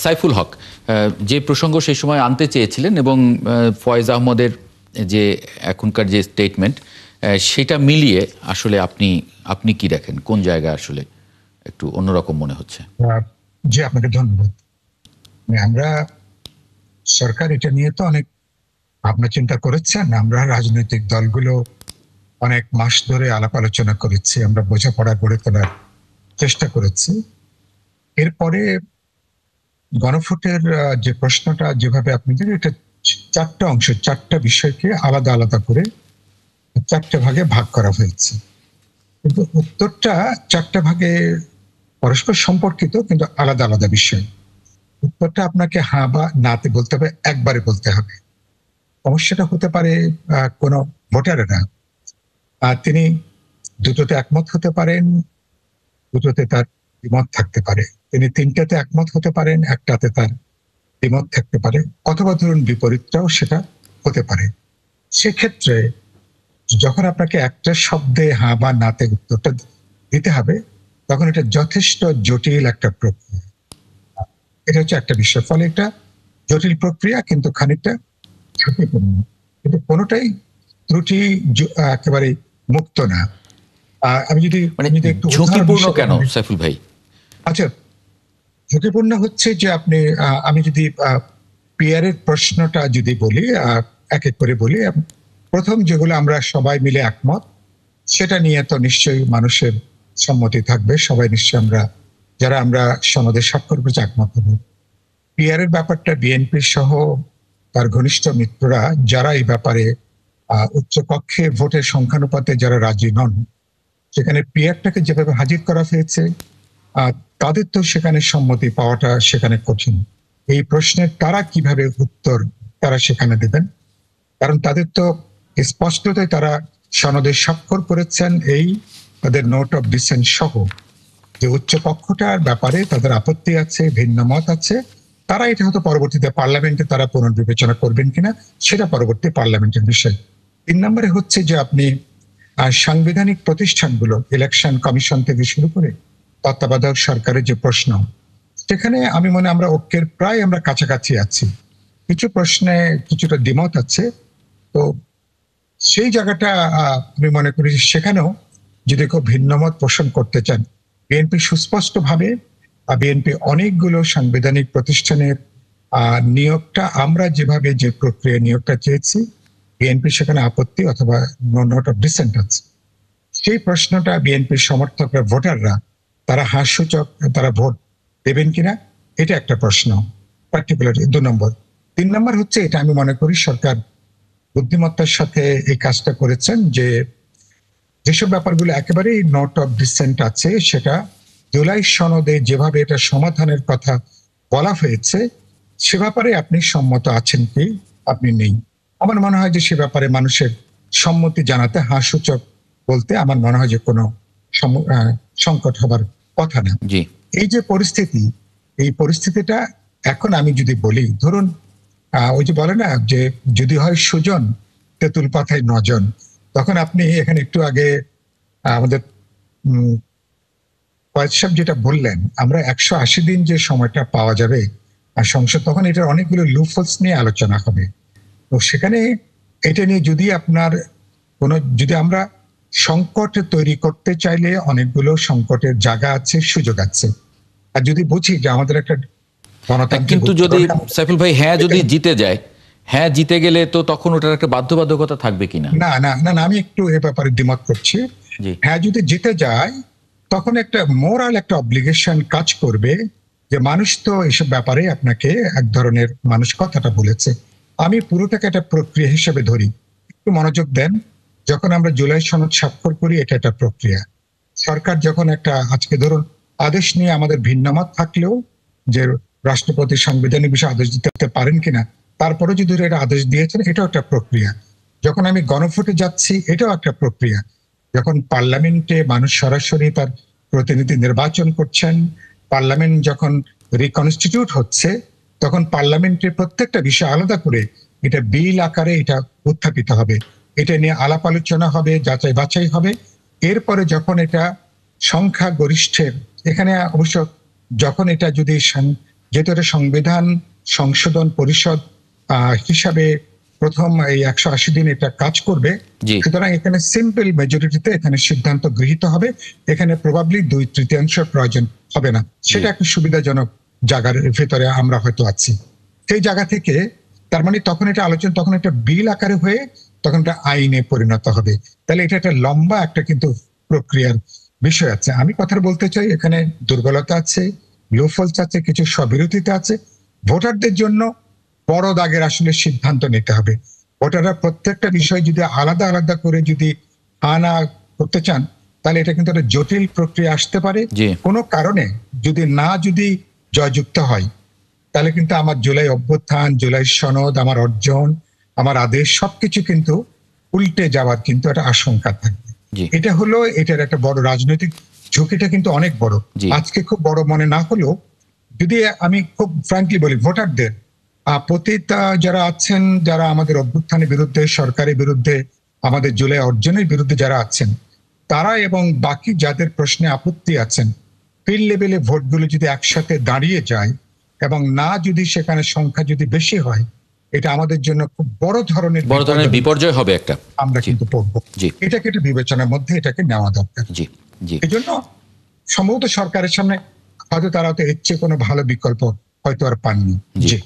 সাইফুল হক যে প্রসঙ্গ সেই সময় আনতে চেয়েছিলেন এবং ফয়েজ আহমদের যে এখনকার যে স্টেটমেন্ট সেটা মিলিয়ে আসলে আপনি কি দেখেন, কোন জায়গায় আসলে একটু অন্যরকম মনে হচ্ছে? জি, আপনাকে ধন্যবাদ। আমরা সরকার এটা নিয়ে তো অনেক ভাবনা চিন্তা করেছেন। আমরা রাজনৈতিক দলগুলো অনেক মাস ধরে আলাপ আলোচনা করেছি, আমরা বোঝাপড়া গড়ে তোলার চেষ্টা করেছি। এরপরে গণভোটের যে প্রশ্নটা যেভাবে আপনি জানেন, এটা চারটা অংশ, চারটা বিষয়কে আলাদা আলাদা করে চারটে ভাগে ভাগ করা হয়েছে, কিন্তু উত্তরটা চারটা ভাগে পরস্পর সম্পর্কিত কিন্তু আলাদা আলাদা বিষয়। উত্তরটা আপনাকে হ্যাঁ বা নাতে বলতে হবে, একবারে বলতে হবে। সমস্যাটা হতে পারে কোনো ভোটারেরা তিনি দুটোতে একমত হতে পারেন, দুটোতে তার দ্বিমত থাকতে পারে। তিনি তিনটাতে একমত হতে পারেন, একটাতে তার দ্বিমত থাকতে পারে, অথবা ধরুন বিপরীতটাও সেটা হতে পারে। সেক্ষেত্রে যখন আপনাকে একটা শব্দে হ্যাঁ বা নাতে উত্তরটা দিতে হবে, তখন এটা যথেষ্ট জটিল একটা প্রক্রিয়া। এটা হচ্ছে একটা বিষয়। ফলে এটা জটিল প্রক্রিয়া, কিন্তু খানিকটা ঝুঁকিপূর্ণ, কিন্তু কোনোটাই ত্রুটি একেবারে মুক্ত না। আমি যদি একটু ঝুঁকিপূর্ণ কেন সাইফুল ভাই? আচ্ছা, ঝুঁকিপূর্ণ হচ্ছে যে আমি যদি পিয়ারের প্রশ্নটা যদি বলি, এক এক করে বলি। প্রথম যেগুলো আমরা সবাই মিলে একমত, সেটা নিয়ে তো নিশ্চয়ই মানুষের সম্মতি থাকবে। সবাই নিশ্চয়ই যারা আমরা সনদে স্বাক্ষর করেছি একমত হব। পিয়ারের ব্যাপারটা বিএনপি সহ তার ঘনিষ্ঠ মিত্ররা যারা এই ব্যাপারে উচ্চকক্ষে ভোটের সংখ্যানুপাতে যারা রাজি নন, সেখানে পিয়ারটাকে যেভাবে হাজির করা হয়েছে, তাদের তো সেখানে সম্মতি পাওয়াটা সেখানে কঠিন। এই প্রশ্নের তারা কিভাবে উত্তর তারা সেখানে দেবেন? কারণ তাদের তো স্পষ্টতই তারা সনদে স্বাক্ষর করেছেন এই তাদের নোট অফ ডিসেন্ট সহ, যে উচ্চকক্ষটার ব্যাপারে তাদের আপত্তি আছে, ভিন্ন মত আছে। তারা এটা হয়তো পরবর্তীতে পার্লামেন্টে তারা পুনর্বিবেচনা করবেন কিনা সেটা পরবর্তী পার্লামেন্টের বিষয়। 3 নম্বরে হচ্ছে যে আপনি সাংবিধানিক প্রতিষ্ঠানগুলো, ইলেকশন কমিশন থেকে শুরু করে তত্ত্বাবধায়ক সরকারের যে প্রশ্ন, সেখানে আমি মনে আমরা ঐক্যের প্রায় আমরা কাছাকাছি আছি। কিছু প্রশ্নে কিছুটা দ্বিমত আছে। তো সেই জায়গাটা আমি মনে করি সেখানেও যদি কেউ ভিন্নমত পোষণ করতে চান, বিএনপি সুস্পষ্টভাবে বিএনপি অনেকগুলো সাংবিধানিক প্রতিষ্ঠানের নিয়োগটা আমরা যেভাবে যে প্রক্রিয়া নিয়োগটা চেয়েছি, বিএনপি সেখানে আপত্তি অথবা নোট অফ ডিসেন্ট আছে। সেই প্রশ্নটা বিএনপির সমর্থকরা, ভোটাররা তারা হাস্যচক তারা ভোট দেবেন কিনা, এটা একটা প্রশ্ন পার্টিকুলারলি 2 নম্বর। 3 নম্বর হচ্ছে এটা আমি মনে করি সরকার বুদ্ধিমত্তার সাথে এই কাজটা করেছেন, যে যেসব ব্যাপারগুলো একেবারেই নোট অফ ডিসেন্ট আছে, সেটা জুলাই সনদে যেভাবে এটা সমাধানের কথা বলা হয়েছে, সে ব্যাপারে আপনি সম্মত আছেন কি আপনি নেই। আমার মনে হয় যে সে ব্যাপারে মানুষের সম্মতি জানাতে হাস্যচক বলতে আমার মনে হয় যে কোনো সংকট হবার কথা না। এই যে পরিস্থিতি, এই পরিস্থিতিটা এখন আমি যদি বলি, ধরুন ওই যে বলে না যে যদি হয় সুজন তেঁতুল পাতায় নজন, তখন আপনি এখানে একটু আগে আমাদের ফয়েজ সাহেব যেটা বললেন, আমরা 180 দিন যে সময়টা পাওয়া যাবে সংসদ, তখন এটার অনেকগুলো লুপহোলস নিয়ে আলোচনা হবে। তো সেখানে এটা নিয়ে যদি যদি আমরা সংকট তৈরি করতে চাইলে অনেকগুলো সংকটের জায়গা আছে, সুযোগ আছে। আর যদি বুঝি যে আমাদের একটা গণতান্ত্রিক, কিন্তু যদি সাইফুল ভাই হ্যাঁ যদি জিতে যায়, হ্যাঁ জিতে গেলে তো তখন ওটার একটা বাধ্যবাধকতা থাকবে কিনা? না না না, আমি একটু এ ব্যাপারে দ্বিমত করছি। হ্যাঁ যদি জিতে যায়, তখন একটা মোরাল একটা অব্লিগেশন কাজ করবে, যে মানুষ তো এইসব ব্যাপারে আপনাকে এক ধরনের মানুষ কথাটা বলেছে। আমি পুরোটাকে একটা প্রক্রিয়া হিসেবে ধরি। একটু মনোযোগ দেন, যখন আমরা জুলাই সনদ স্বাক্ষর করি, এটা একটা প্রক্রিয়া। সরকার যখন একটা আজকে ধরুন আদেশ নিয়ে আমাদের ভিন্নমত থাকলেও, যে রাষ্ট্রপতি সাংবিধানিক বিষয়ে আদেশ দিতে পারেন কিনা, তারপরে যদি এটা আদেশ দিয়েছেন, এটাও একটা প্রক্রিয়া। যখন আমি গণভোটে যাচ্ছি, এটাও একটা প্রক্রিয়া। যখন পার্লামেন্টে মানুষ সরাসরি তার প্রতিনিধি নির্বাচন করছেন, পার্লামেন্ট যখন রিকনস্টিটিউট হচ্ছে, তখন পার্লামেন্টের প্রত্যেকটা বিষয় আলাদা করে এটা বিল আকারে এটা উত্থাপিত হবে, এটা নিয়ে আলাপ আলোচনা হবে, যাচাই বাছাই হবে। এরপরে যখন এটা সংখ্যা গরিষ্ঠের, এখানে অবশ্য যখন এটা যদি যেহেতু এটা সংবিধান সংশোধন পরিষদ হিসাবে প্রথম এই 180 দিন এটা কাজ করবে, জি। সুতরাং এখানে সিম্পল মেজরিটিতে এখানে সিদ্ধান্ত গৃহীত হবে। এখানে প্রবাবলি 2/3 প্রয়োজন হবে না। সেটা একটা সুবিধাজনক জায়গার ভেতরে আমরা হয়তো আছি। সেই জায়গা থেকে তার মানে তখন এটা আলোচনা, তখন একটা বিল আকারে হয়ে তখন এটা আইনে পরিণত হবে। তাহলে এটা একটা লম্বা একটা কিন্তু প্রক্রিয়ার বিষয় আছে। আমি কথাটা বলতে চাই, এখানে দুর্বলতা আছে, লুফলস আছে, কিছু স্ববিরোধিতা আছে। ভোটারদের জন্য বড় দাগের আসলে সিদ্ধান্ত নিতে হবে। ভোটাররা প্রত্যেকটা বিষয় যদি আলাদা আলাদা করে যদি আনা করতে চান, তাহলে এটা কিন্তু একটা জটিল প্রক্রিয়া আসতে পারে। জি। কোনো কারণে যদি জয়যুক্ত হয়, তাহলে কিন্তু আমার জুলাই অভ্যুত্থান, জুলাই সনদ, আমার অর্জন, আমার আদেশ সবকিছু কিন্তু উল্টে যাওয়ার কিন্তু একটা আশঙ্কা থাকবে। জি। এটা হলো এটার একটা বড় রাজনৈতিক ঝুঁকিটা কিন্তু অনেক বড়। জি। আজকে খুব বড় মনে না হলেও, যদি আমি খুব ফ্র্যাঙ্কলি বলি, ভোটারদের পতিতা যারা আছেন, যারা আমাদের অভ্যুত্থানের বিরুদ্ধে, সরকারের বিরুদ্ধে, আমাদের জুলাই অর্জনের বিরুদ্ধে যারা আছেন, তারা এবং বাকি যাদের প্রশ্নে আপত্তি আছেন, ফিল্ড লেভেলে ভোটগুলো যদি একসাথে দাঁড়িয়ে যায় এবং যদি সেখানে সংখ্যা যদি বেশি হয়, এটা আমাদের জন্য খুব বড় ধরনের বিপর্যয় হবে একটা। আমরা জি। কিন্তু পড়বো। জি। এটাকে একটা বিবেচনার মধ্যে এটাকে নেওয়া দরকার। জি। জি। এই জন্য সম্ভবত সরকারের সামনে হয়তো তারা তো এর চেয়ে কোনো ভালো বিকল্প হয়তো আর পাননি। জি। জি।